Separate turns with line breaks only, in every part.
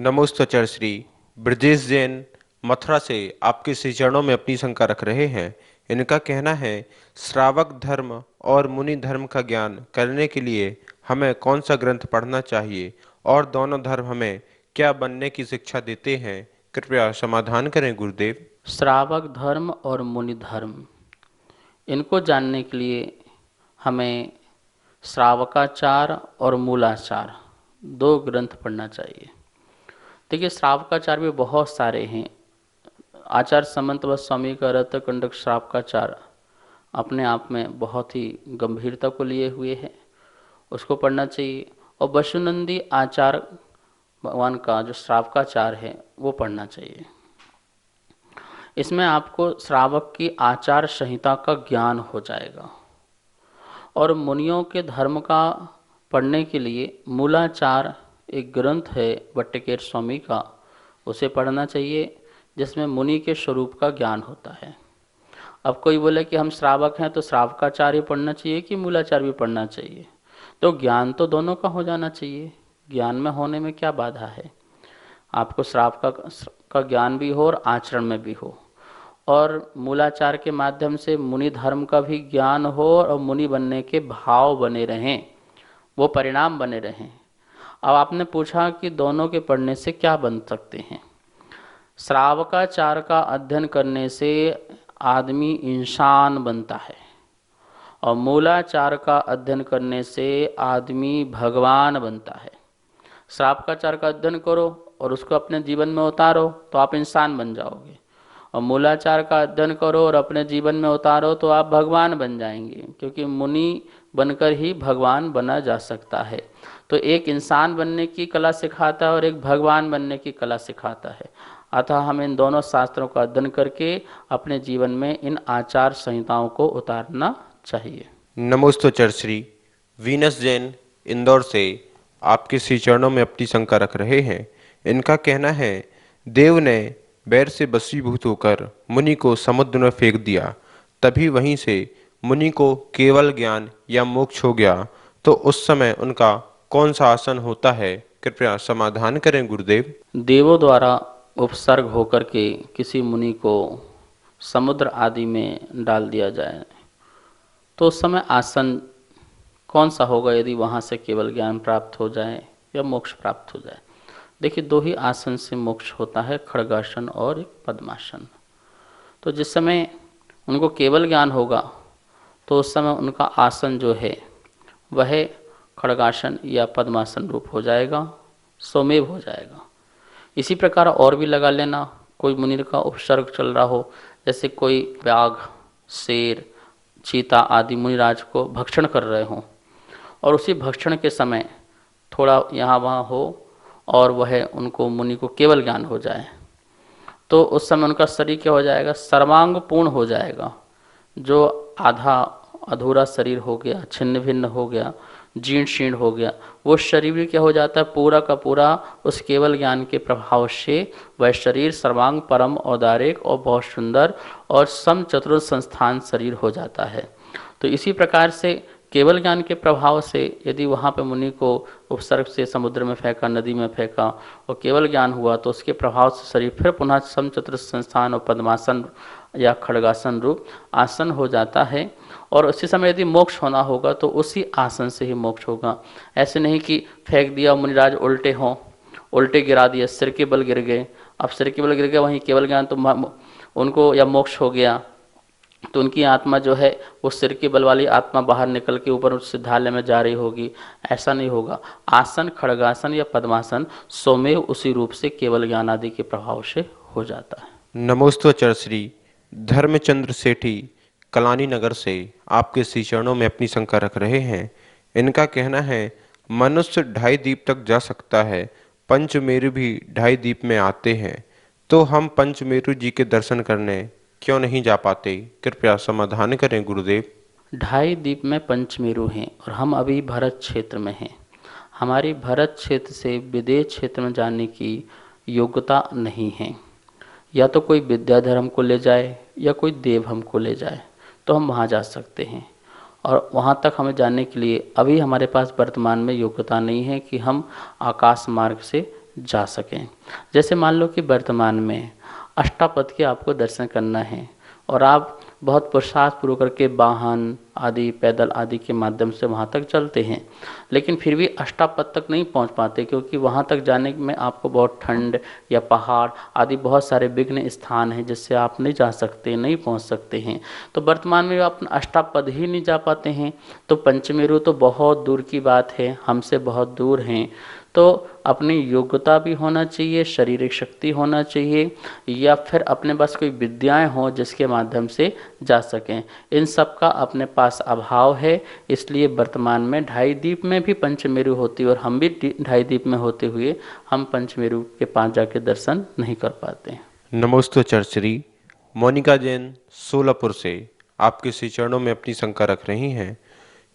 नमोस्तचर श्री ब्रजेश जैन मथुरा से आपके श्री चरणों में अपनी शंका रख रहे हैं। इनका कहना है, श्रावक धर्म और मुनि धर्म का ज्ञान करने के लिए हमें कौन सा ग्रंथ पढ़ना चाहिए और दोनों धर्म हमें क्या बनने की शिक्षा देते हैं। कृपया समाधान करें गुरुदेव।
श्रावक धर्म और मुनि धर्म, इनको जानने के लिए हमें श्रावकाचार और मूलाचार दो ग्रंथ पढ़ना चाहिए। देखिए, श्रावकाचार भी बहुत सारे हैं। आचार्य समंत व स्वामी का रत्न कंडक श्रावकाचार अपने आप में बहुत ही गंभीरता को लिए हुए है, उसको पढ़ना चाहिए। और वसुनंदी आचार भगवान का जो श्रावकाचार है वो पढ़ना चाहिए। इसमें आपको श्रावक की आचार संहिता का ज्ञान हो जाएगा। और मुनियों के धर्म का पढ़ने के लिए मूलाचार एक ग्रंथ है भट्टकेर स्वामी का, उसे पढ़ना चाहिए, जिसमें मुनि के स्वरूप का ज्ञान होता है। अब कोई बोले कि हम श्रावक हैं तो श्रावकाचार ही पढ़ना चाहिए कि मूलाचार भी पढ़ना चाहिए, तो ज्ञान तो दोनों का हो जाना चाहिए। ज्ञान में होने में क्या बाधा है? आपको श्राव का ज्ञान भी हो और आचरण में भी हो, और मूलाचार के माध्यम से मुनि धर्म का भी ज्ञान हो और मुनि बनने के भाव बने रहें, वो परिणाम बने रहें। अब आपने पूछा कि दोनों के पढ़ने से क्या बन सकते हैं। श्रावकाचार का अध्ययन करने से आदमी इंसान बनता है और मूलाचार का अध्ययन करने से आदमी भगवान बनता है। श्रावकाचार का अध्ययन करो और उसको अपने जीवन में उतारो तो आप इंसान बन जाओगे, और मूलाचार का अध्ययन करो और अपने जीवन में उतारो तो आप भगवान बन जाएंगे, क्योंकि मुनि बनकर ही भगवान बना जा सकता है। तो एक इंसान बनने की कला सिखाता है और एक भगवान बनने की कला सिखाता है। अतः हमें इन दोनों शास्त्रों का अध्ययन करके अपने जीवन में इन आचार संहिताओं को उतारना चाहिए।
नमोस्तचर श्री वीनस जैन इंदौर से आपके श्री चरणों में अपनी शंका रख रहे हैं। इनका कहना है, देव ने बैर से बसीभूत होकर मुनि को समुद्र में फेंक दिया, तभी वहीं से मुनि को केवल ज्ञान या मोक्ष हो गया, तो उस समय उनका कौन सा आसन होता है। कृपया समाधान करें गुरुदेव।
देवों द्वारा उपसर्ग होकर के किसी मुनि को समुद्र आदि में डाल दिया जाए तो उस समय आसन कौन सा होगा, यदि वहाँ से केवल ज्ञान प्राप्त हो जाए या मोक्ष प्राप्त हो जाए। देखिए, दो ही आसन से मोक्ष होता है, खड्गासन और एक पद्मासन। तो जिस समय उनको केवल ज्ञान होगा तो उस समय उनका आसन जो है वह खड्गासन या पद्मासन रूप हो जाएगा, स्वमेव हो जाएगा। इसी प्रकार और भी लगा लेना, कोई मुनि का उपसर्ग चल रहा हो, जैसे कोई व्याघ, शेर, चीता आदि मुनिराज को भक्षण कर रहे हों और उसी भक्षण के समय थोड़ा यहाँ वहाँ हो और वह उनको मुनि को केवल ज्ञान हो जाए, तो उस समय उनका शरीर क्या हो जाएगा, सर्वांग पूर्ण हो जाएगा। जो आधा अधूरा शरीर हो गया, छिन्न भिन्न हो गया, जीर्ण शीर्ण हो गया, वो शरीर भी क्या हो जाता है, पूरा का पूरा उस केवल ज्ञान के प्रभाव से वह शरीर सर्वांग परम औदारिक और बहुत सुंदर और सम चतुर्थ संस्थान शरीर हो जाता है। तो इसी प्रकार से केवल ज्ञान के प्रभाव से यदि वहाँ पे मुनि को उपसर्ग से समुद्र में फेंका, नदी में फेंका और केवल ज्ञान हुआ, तो उसके प्रभाव से शरीर फिर पुनः सम चतुर्थ संस्थान और पद्मासन या खड्गासन रूप आसन हो जाता है। और उसी समय यदि मोक्ष होना होगा तो उसी आसन से ही मोक्ष होगा। ऐसे नहीं कि फेंक दिया, मुनिराज उल्टे हों, उल्टे गिरा दिए, सिर के बल गिर गए। अब सिर के बल गिर गए, वहीं केवल ज्ञान तो उनको या मोक्ष हो गया, तो उनकी आत्मा जो है वो सिर के बल वाली आत्मा बाहर निकल के ऊपर उस सिद्धालय में जा रही होगी। ऐसा नहीं होगा। आसन खड्गासन या पद्मासन स्वमेव उसी रूप से केवल ज्ञान आदि के प्रभाव से हो जाता है।
नमोस्तचर श्री धर्मचंद्र सेठी कलानी नगर से आपके श्री चरणों में अपनी शंका रख रहे हैं। इनका कहना है, मनुष्य 2.5 द्वीप तक जा सकता है, पंचमेरु भी 2.5 द्वीप में आते हैं, तो हम पंचमेरु जी के दर्शन करने क्यों नहीं जा पाते। कृपया समाधान करें गुरुदेव।
2.5 द्वीप में पंचमेरु हैं और हम अभी भरत क्षेत्र में हैं। हमारी भरत क्षेत्र से विदेश क्षेत्र में जाने की योग्यता नहीं है। या तो कोई विद्याधर हमको ले जाए या कोई देव हमको ले जाए तो हम वहाँ जा सकते हैं, और वहाँ तक हमें जाने के लिए अभी हमारे पास वर्तमान में योग्यता नहीं है कि हम आकाश मार्ग से जा सकें। जैसे मान लो कि वर्तमान में अष्टापद के आपको दर्शन करना है और आप बहुत पुरुषार्थ पूर्वक करके वाहन आदि पैदल आदि के माध्यम से वहाँ तक चलते हैं, लेकिन फिर भी अष्टापद तक नहीं पहुँच पाते, क्योंकि वहाँ तक जाने में आपको बहुत ठंड या पहाड़ आदि बहुत सारे विघ्न स्थान हैं जिससे आप नहीं जा सकते, नहीं पहुँच सकते हैं। तो वर्तमान में आप अष्टापद ही नहीं जा पाते हैं, तो पंचमेरु तो बहुत दूर की बात है, हमसे बहुत दूर हैं। तो अपनी योग्यता भी होना चाहिए, शारीरिक शक्ति होना चाहिए, या फिर अपने पास कोई विद्याएं हों जिसके माध्यम से जा सकें। इन सब का अपने पास अभाव है, इसलिए वर्तमान में ढाई द्वीप में भी पंचमेरु होती है और हम भी ढाई द्वीप में होते हुए हम पंचमेरु के पास जाके दर्शन नहीं कर पाते हैं।
नमोस्तु चर्चरी। मोनिका जैन सोलापुर से आपके श्री चरणों में अपनी शंका रख रही हैं।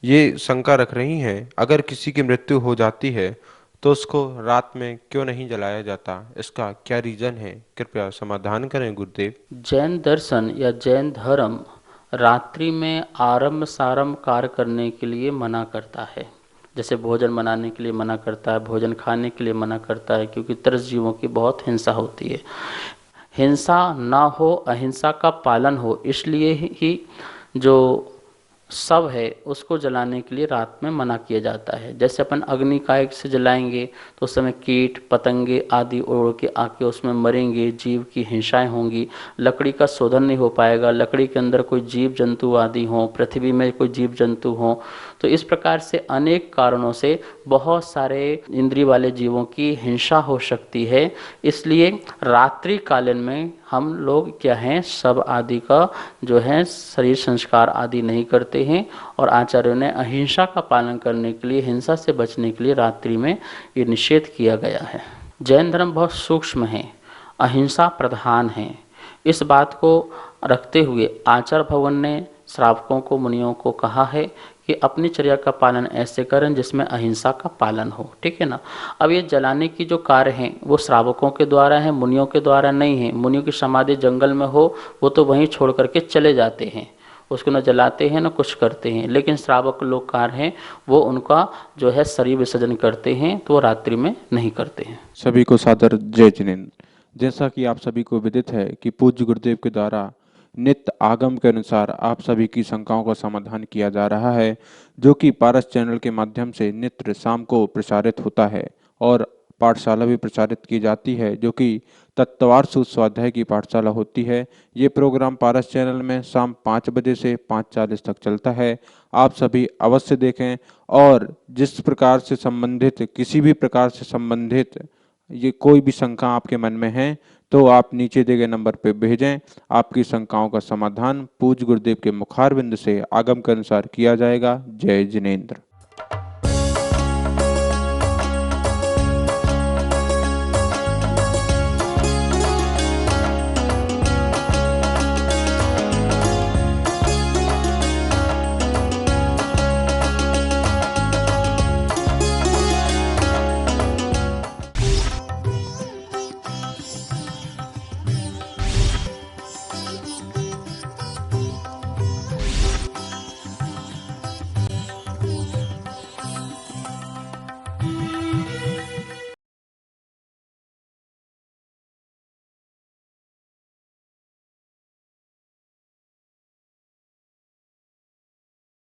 ये शंका रख रही हैं, अगर किसी की मृत्यु हो जाती है तो उसको रात में क्यों नहीं जलाया जाता, इसका क्या रीजन है? कृपया समाधान करें गुरुदेव।
जैन दर्शन या जैन धर्म रात्रि में आरंभ सारंभ कार्य करने के लिए मना करता है। जैसे भोजन बनाने के लिए मना करता है, भोजन खाने के लिए मना करता है, क्योंकि तरस जीवों की बहुत हिंसा होती है। हिंसा ना हो, अहिंसा का पालन हो, इसलिए ही जो शव है उसको जलाने के लिए रात में मना किया जाता है। जैसे अपन अग्नि कायक से जलाएंगे तो उस समय कीट पतंगे आदि उड़ के आके उसमें मरेंगे, जीव की हिंसाएं होंगी, लकड़ी का शोधन नहीं हो पाएगा, लकड़ी के अंदर कोई जीव जंतु आदि हों, पृथ्वी में कोई जीव जंतु हों। तो इस प्रकार से अनेक कारणों से बहुत सारे इंद्रिय वाले जीवों की हिंसा हो सकती है। इसलिए रात्रि कालीन में हम लोग क्या हैं, शव आदि का जो है शरीर संस्कार आदि नहीं करते हैं, और आचार्यों ने अहिंसा का पालन करने के लिए, हिंसा से बचने के लिए रात्रि में ये निषेध किया गया है। जैन धर्म बहुत सूक्ष्म है, अहिंसा प्रधान है। इस बात को रखते हुए आचार्य भगवान ने श्रावकों को, मुनियों को कहा है कि अपनी चर्या का पालन ऐसे करें जिसमें अहिंसा का पालन हो, ठीक है ना। अब ये जलाने की जो कार्य हैं वो श्रावकों के द्वारा है, मुनियों के द्वारा नहीं है। मुनियों की समाधि जंगल में हो, वो तो वहीं छोड़ करके चले जाते हैं, उसको न जलाते हैं न कुछ करते हैं। लेकिन श्रावक लोग कार्य हैं वो उनका जो है शरीर विसर्जन करते हैं, तो वो रात्रि में नहीं करते हैं।
सभी को सादर जय जिनेन्द्र। जैसा कि आप सभी को विदित है कि पूज्य गुरुदेव के द्वारा नित्य आगम के अनुसार आप सभी की शंकाओं का समाधान किया जा रहा है, जो कि पारस चैनल के माध्यम से नित्य शाम को प्रसारित होता है, और पाठशाला भी प्रचारित की जाती है, जो कि तत्वार स्वाध्याय की पाठशाला होती है। ये प्रोग्राम पारस चैनल में शाम 5 बजे से 5:40 तक चलता है। आप सभी अवश्य देखें, और जिस प्रकार से संबंधित, किसी भी प्रकार से संबंधित ये कोई भी शंका आपके मन में है तो आप नीचे दिए गए नंबर पर भेजें। आपकी शंकाओं का समाधान पूज्य गुरुदेव के मुखारविंद से आगम के अनुसार किया जाएगा। जय जिनेन्द्र।